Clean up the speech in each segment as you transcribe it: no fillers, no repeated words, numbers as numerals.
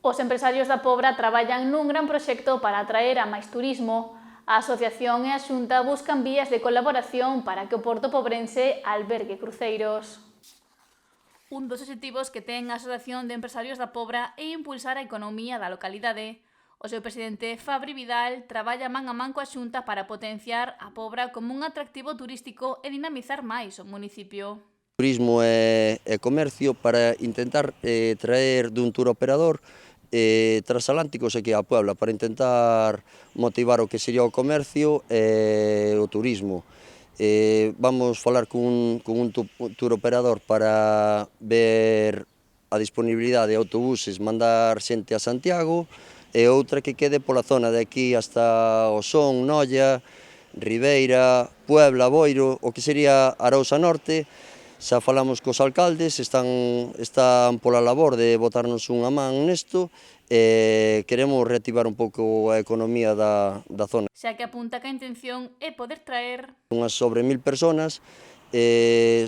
Os empresarios da Pobra traballan nun gran proxecto para atraer a máis turismo. A Asociación e a Xunta buscan vías de colaboración para que o Porto pobrense albergue cruceiros. Un dos obxectivos que ten a Asociación de Empresarios da Pobra é impulsar a economía da localidade. O seu presidente, Fabri Vidal, traballa man a man coa Xunta para potenciar a Pobra como un atractivo turístico e dinamizar máis o municipio. Turismo e comercio para intentar traer dun tour operador transatlánticos aquí á Puebla para intentar motivar o que sería o comercio e o turismo. Vamos falar cun tour operador para ver a disponibilidade de autobuses, mandar xente a Santiago e outra que quede pola zona de aquí hasta Osón, Noia, Ribeira, Puebla, Boiro, o que sería Arousa Norte. Xa falamos cos alcaldes, están pola labor de botarnos unha man nesto e queremos reactivar un pouco a economía da zona. Xa que apunta que a intención é poder traer Unhas sobre 1000 personas,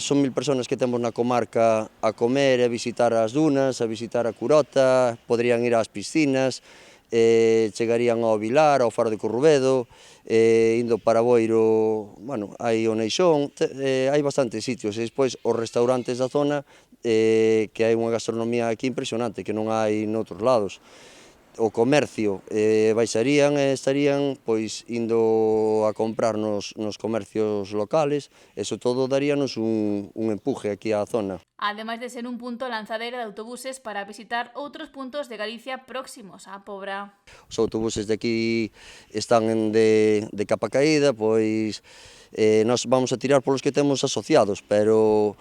son 1000 personas que temos na comarca a comer e a visitar as dunas, a visitar a Curota, poderían ir ás piscinas, chegarían ao Vilar, ao Faro de Corrubedo, indo para Boiro, bueno, hai o Neixón, hai bastantes sitios, e despois os restaurantes da zona, que hai unha gastronomía aquí impresionante, que non hai noutros lados. O comercio baixarían e estarían pois indo a comprar nos comercios locales, e sobre todo daríanos un empuje aquí á zona. Ademais de ser un punto lanzadeira de autobuses para visitar outros puntos de Galicia próximos á Pobra. Os autobuses de aquí están de capa caída, pois nós vamos a tirar polos que temos asociados, pero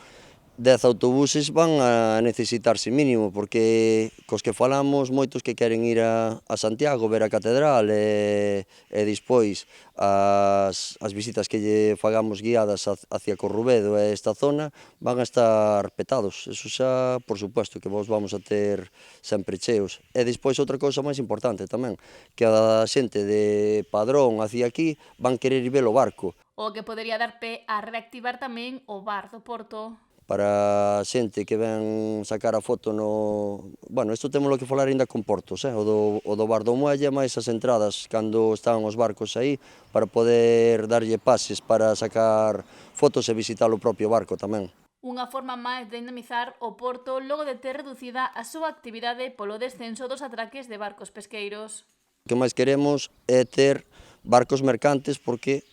10 autobuses van a necesitarse mínimo, porque cos que falamos, moitos que queren ir a Santiago, ver a catedral e despois as visitas que lle fagamos guiadas hacia Corrubedo e esta zona van a estar petados, eso xa por suposto que vos vamos a ter sempre cheos. E despois outra cousa máis importante tamén, que a xente de Padrón hacia aquí van querer ir ver o barco. O que podería dar pé a reactivar tamén o bar do Porto. Para a xente que ven sacar a foto no... Bueno, isto temos que falar ainda con Portos, o do bar do Muelle, máis as entradas cando están os barcos aí, para poder darlle pases para sacar fotos e visitar o propio barco tamén. Unha forma máis de dinamizar o Porto logo de ter reducida a súa actividade polo descenso dos atraques de barcos pesqueiros. O que máis queremos é ter barcos mercantes porque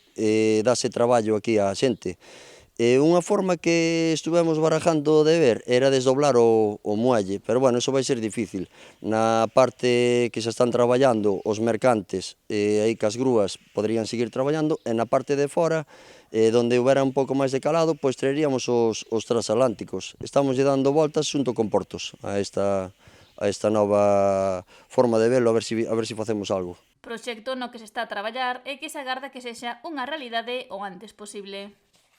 dáse traballo aquí á xente. Unha forma que estuvemos barajando de ver era desdoblar o muelle, pero bueno, eso vai ser difícil. Na parte que xa están traballando os mercantes, aí que as grúas poderían seguir traballando, e na parte de fora, donde houbera un pouco máis de calado, pois traeríamos os transatlánticos. Estamos lle dando voltas xunto con Portos a esta nova forma de verlo, a ver se facemos algo. Proxecto no que se está a traballar e que se agarda que sexa unha realidade o antes posible.